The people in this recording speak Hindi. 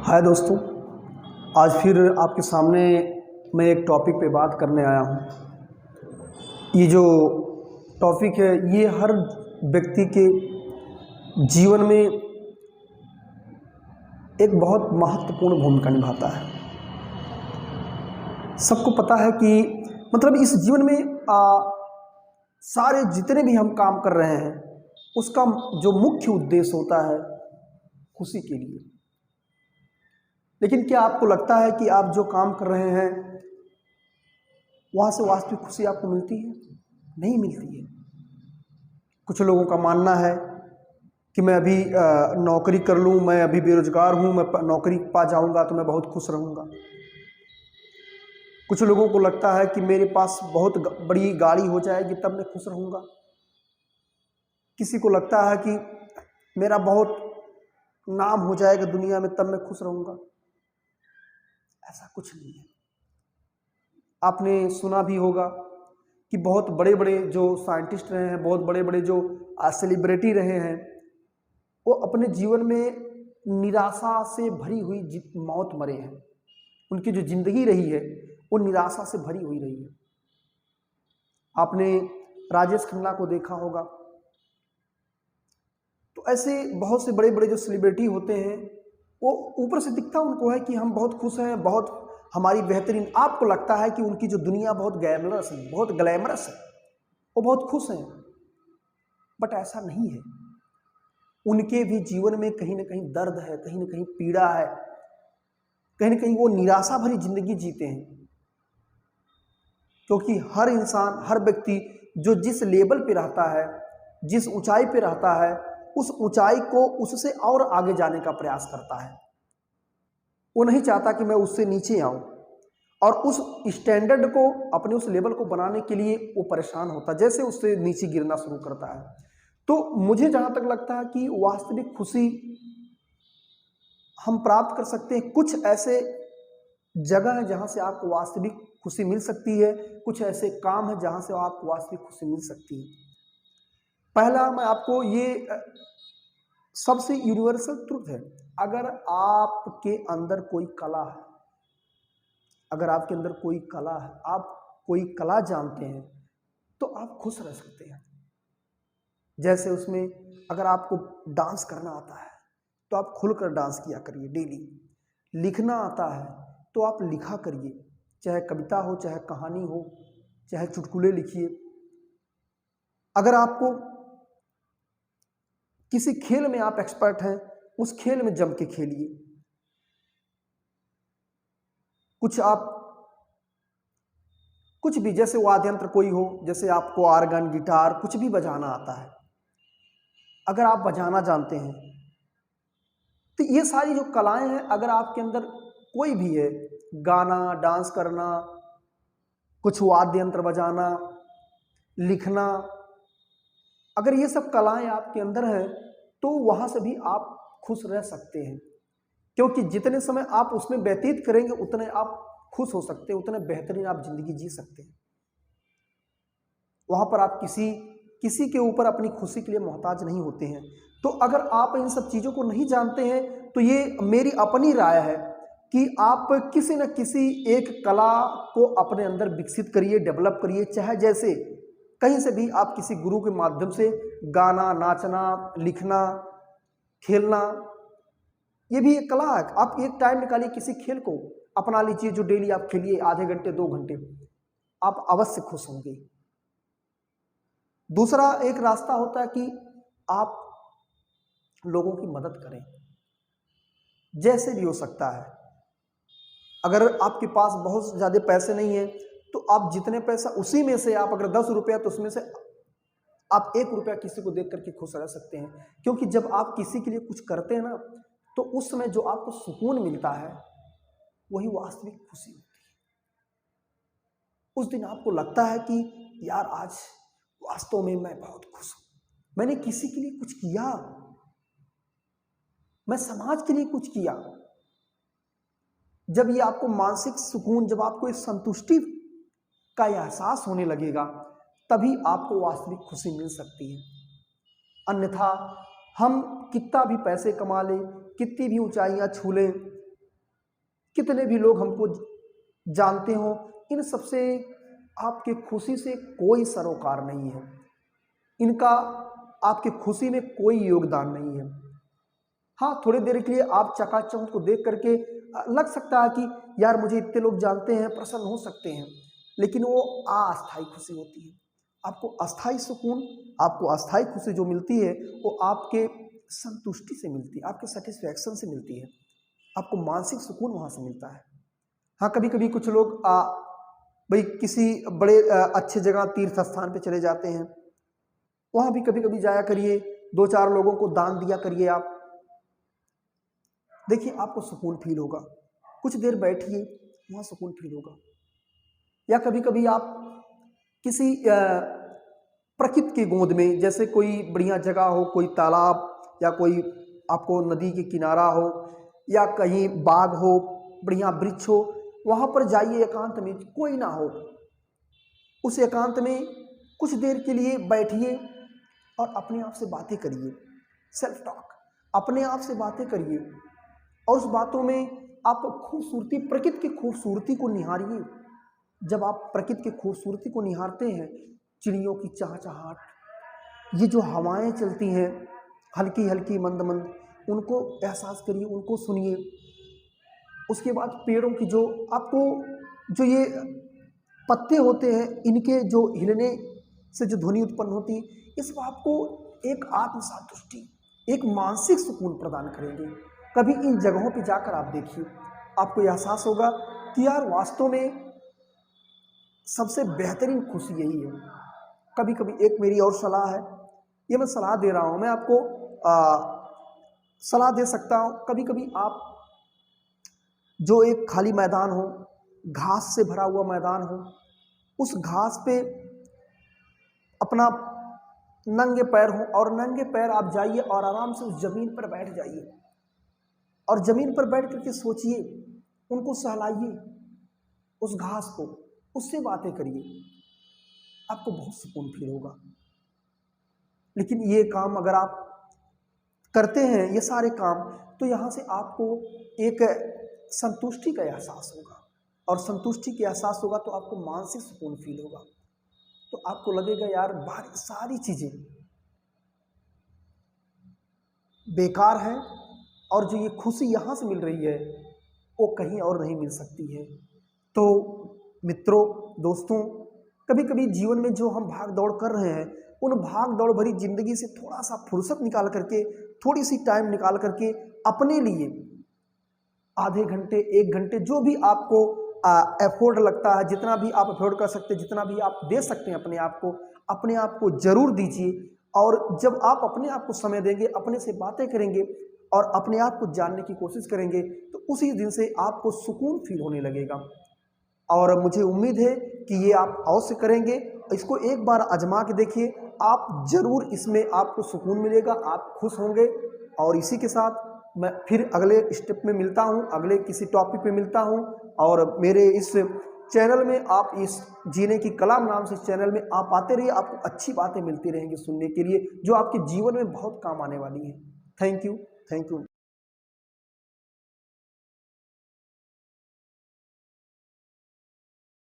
हाय दोस्तों, आज फिर आपके सामने मैं एक टॉपिक पे बात करने आया हूँ। ये जो टॉपिक है ये हर व्यक्ति के जीवन में एक बहुत महत्वपूर्ण भूमिका निभाता है। सबको पता है कि मतलब इस जीवन में सारे जितने भी हम काम कर रहे हैं उसका जो मुख्य उद्देश्य होता है खुशी के लिए। लेकिन क्या आपको लगता है कि आप जो काम कर रहे हैं वहाँ से वास्तविक खुशी आपको मिलती है? नहीं मिलती है। कुछ लोगों का मानना है कि मैं अभी नौकरी कर लूँ, मैं अभी बेरोजगार हूँ, मैं नौकरी पा जाऊँगा तो मैं बहुत खुश रहूँगा। कुछ लोगों को लगता है कि मेरे पास बहुत बड़ी गाड़ी हो जाएगी तब मैं खुश रहूँगा। किसी को लगता है कि मेरा बहुत नाम हो जाएगा दुनिया में तब मैं खुश रहूँगा। ऐसा कुछ नहीं है। आपने सुना भी होगा कि बहुत बड़े बड़े जो साइंटिस्ट रहे हैं, बहुत बड़े बड़े जो सेलिब्रिटी रहे हैं, वो अपने जीवन में निराशा से भरी हुई मौत मरे हैं। उनकी जो जिंदगी रही है वो निराशा से भरी हुई रही है। आपने राजेश खन्ना को देखा होगा। तो ऐसे बहुत से बड़े बड़े जो सेलिब्रिटी होते हैं वो ऊपर से दिखता उनको है कि हम बहुत खुश हैं, बहुत हमारी बेहतरीन। आपको लगता है कि उनकी जो दुनिया बहुत ग्लैमरस है, बहुत ग्लैमरस है, वो बहुत खुश हैं, बट ऐसा नहीं है। उनके भी जीवन में कहीं ना कहीं दर्द है, कहीं ना कहीं पीड़ा है, कहीं ना कहीं वो निराशा भरी जिंदगी जीते हैं। क्योंकि हर इंसान, हर व्यक्ति जो जिस लेवल पे रहता है, जिस ऊंचाई पे रहता है, उस ऊंचाई को उससे और आगे जाने का प्रयास करता है। वो नहीं चाहता कि मैं उससे नीचे आऊं, और उस स्टैंडर्ड को, अपने उस लेवल को बनाने के लिए वो परेशान होता है, जैसे उससे नीचे गिरना शुरू करता है। तो मुझे जहां तक लगता है कि वास्तविक खुशी हम प्राप्त कर सकते हैं, कुछ ऐसे जगह है जहां से आपको वास्तविक खुशी मिल सकती है, कुछ ऐसे काम है जहां से आपको वास्तविक खुशी मिल सकती है। पहला, मैं आपको ये सबसे यूनिवर्सल ट्रुथ है, अगर आपके अंदर कोई कला है, अगर आपके अंदर कोई कला है, आप कोई कला जानते हैं, तो आप खुश रह सकते हैं। जैसे उसमें अगर आपको डांस करना आता है तो आप खुलकर डांस किया करिए डेली। लिखना आता है तो आप लिखा करिए, चाहे कविता हो, चाहे कहानी हो, चाहे चुटकुले लिखिए। अगर आपको किसी खेल में आप एक्सपर्ट हैं, उस खेल में जम के खेलिए। कुछ भी, जैसे वाद्य यंत्र कोई हो, जैसे आपको ऑर्गन, गिटार, कुछ भी बजाना आता है, अगर आप बजाना जानते हैं तो ये सारी जो कलाएं हैं, अगर आपके अंदर कोई भी है, गाना, डांस करना, कुछ वाद्य यंत्र बजाना, लिखना, अगर ये सब कलाएं आपके अंदर हैं तो वहां से भी आप खुश रह सकते हैं। क्योंकि जितने समय आप उसमें व्यतीत करेंगे उतने आप खुश हो सकते हैं, उतने बेहतरीन आप जिंदगी जी सकते हैं। वहां पर आप किसी के ऊपर अपनी खुशी के लिए मोहताज नहीं होते हैं। तो अगर आप इन सब चीजों को नहीं जानते हैं तो ये मेरी अपनी राय है कि आप किसी न किसी एक कला को अपने अंदर विकसित करिए, डेवलप करिए। चाहे जैसे कहीं से भी आप किसी गुरु के माध्यम से गाना, नाचना, लिखना, खेलना, ये भी एक कला है। आप एक टाइम निकालिए, किसी खेल को अपना लीजिए जो डेली आप खेलिए, आधे घंटे, 2 घंटे, आप अवश्य खुश होंगे। दूसरा एक रास्ता होता है कि आप लोगों की मदद करें, जैसे भी हो सकता है। अगर आपके पास बहुत ज्यादा पैसे नहीं है तो आप जितने पैसा, उसी में से आप अगर 10 रुपया, तो उसमें से आप 1 रुपया किसी को देख करके खुश रह सकते हैं। क्योंकि जब आप किसी के लिए कुछ करते हैं ना, तो उस समय जो आपको सुकून मिलता है वही वास्तविक खुशी होती है। उस दिन आपको लगता है कि यार आज वास्तव में मैं बहुत खुश हूं, मैंने किसी के लिए कुछ किया, मैं समाज के लिए कुछ किया। जब ये आपको मानसिक सुकून, जब आपको इस संतुष्टि का एहसास होने लगेगा, तभी आपको वास्तविक खुशी मिल सकती है। अन्यथा हम कितना भी पैसे कमा लें, कितनी भी ऊंचाइयां छू लें, कितने भी लोग हमको जानते हो, इन सबसे आपके खुशी से कोई सरोकार नहीं है, इनका आपकी खुशी में कोई योगदान नहीं है। हाँ, थोड़ी देर के लिए आप चकाचौंध को देख करके लग सकता है कि यार मुझे इतने लोग जानते हैं, प्रसन्न हो सकते हैं, लेकिन वो अस्थायी खुशी होती है। आपको अस्थायी सुकून, आपको अस्थायी खुशी जो मिलती है वो आपके संतुष्टि से मिलती है, आपके सेटिस्फैक्शन से मिलती है, आपको मानसिक सुकून वहाँ से मिलता है। हाँ, कभी कभी कुछ लोग भाई किसी बड़े अच्छे जगह तीर्थ स्थान पे चले जाते हैं, वहाँ भी कभी कभी जाया करिए, 2-4 लोगों को दान दिया करिए आप, देखिए आपको सुकून फील होगा। कुछ देर बैठिए, वहाँ सुकून फील होगा। या कभी कभी आप किसी प्रकृति की गोद में, जैसे कोई बढ़िया जगह हो, कोई तालाब या कोई आपको नदी के किनारा हो या कहीं बाग हो, बढ़िया वृक्ष हो, वहाँ पर जाइए एकांत में, कोई ना हो, उस एकांत में कुछ देर के लिए बैठिए और अपने आप से बातें करिए, सेल्फ टॉक, अपने आप से बातें करिए और उस बातों में आप खूबसूरती, प्रकृति की खूबसूरती को निहारिए। जब आप प्रकृति की खूबसूरती को निहारते हैं, चिड़ियों की चहचहाट, ये जो हवाएं चलती हैं हल्की हल्की मंद मंद, उनको एहसास करिए, उनको सुनिए। उसके बाद पेड़ों की जो आपको जो ये पत्ते होते हैं, इनके जो हिलने से जो ध्वनि उत्पन्न होती है, इस बात को एक आत्म संतुष्टि, एक मानसिक सुकून प्रदान करेंगे। कभी इन जगहों पे जाकर आप देखिए, आपको एहसास होगा कि यार वास्तव में सबसे बेहतरीन खुशी यही है। कभी कभी एक मेरी और सलाह है, ये मैं सलाह दे रहा हूँ, मैं आपको सलाह दे सकता हूँ। कभी कभी आप जो एक खाली मैदान हो, घास से भरा हुआ मैदान हो, उस घास पे अपना नंगे पैर हो और नंगे पैर आप जाइए और आराम से उस जमीन पर बैठ जाइए और जमीन पर बैठ करके सोचिए, उनको सहलाइए, उस घास को, उससे बातें करिए, आपको बहुत सुकून फील होगा। लेकिन ये काम अगर आप करते हैं, ये सारे काम, तो यहाँ से आपको एक संतुष्टि का एहसास होगा और संतुष्टि का एहसास होगा तो आपको मानसिक सुकून फील होगा। तो आपको लगेगा यार बाहर सारी चीजें बेकार हैं और जो ये खुशी यहाँ से मिल रही है वो कहीं और नहीं मिल सकती है। तो मित्रों, दोस्तों, कभी कभी जीवन में जो हम भाग दौड़ कर रहे हैं, उन भाग दौड़ भरी जिंदगी से थोड़ा सा फुर्सत निकाल करके, थोड़ी सी टाइम निकाल करके अपने लिए आधे घंटे, 1 घंटे, जो भी आपको एफोर्ड लगता है, जितना भी आप एफोर्ड कर सकते हैं, जितना भी आप दे सकते हैं अपने आप को जरूर दीजिए। और जब आप अपने आप को समय देंगे, अपने से बातें करेंगे और अपने आप को जानने की कोशिश करेंगे, तो उसी दिन से आपको सुकून फील होने लगेगा। और मुझे उम्मीद है कि ये आप अवश्य करेंगे। इसको एक बार आजमा के देखिए, आप जरूर इसमें आपको सुकून मिलेगा, आप खुश होंगे। और इसी के साथ मैं फिर अगले स्टेप में मिलता हूँ, अगले किसी टॉपिक पे मिलता हूँ। और मेरे इस चैनल में, आप इस जीने की कला नाम से चैनल में आप आते रहिए, आपको अच्छी बातें मिलती रहेंगी सुनने के लिए, जो आपके जीवन में बहुत काम आने वाली है। Thank you.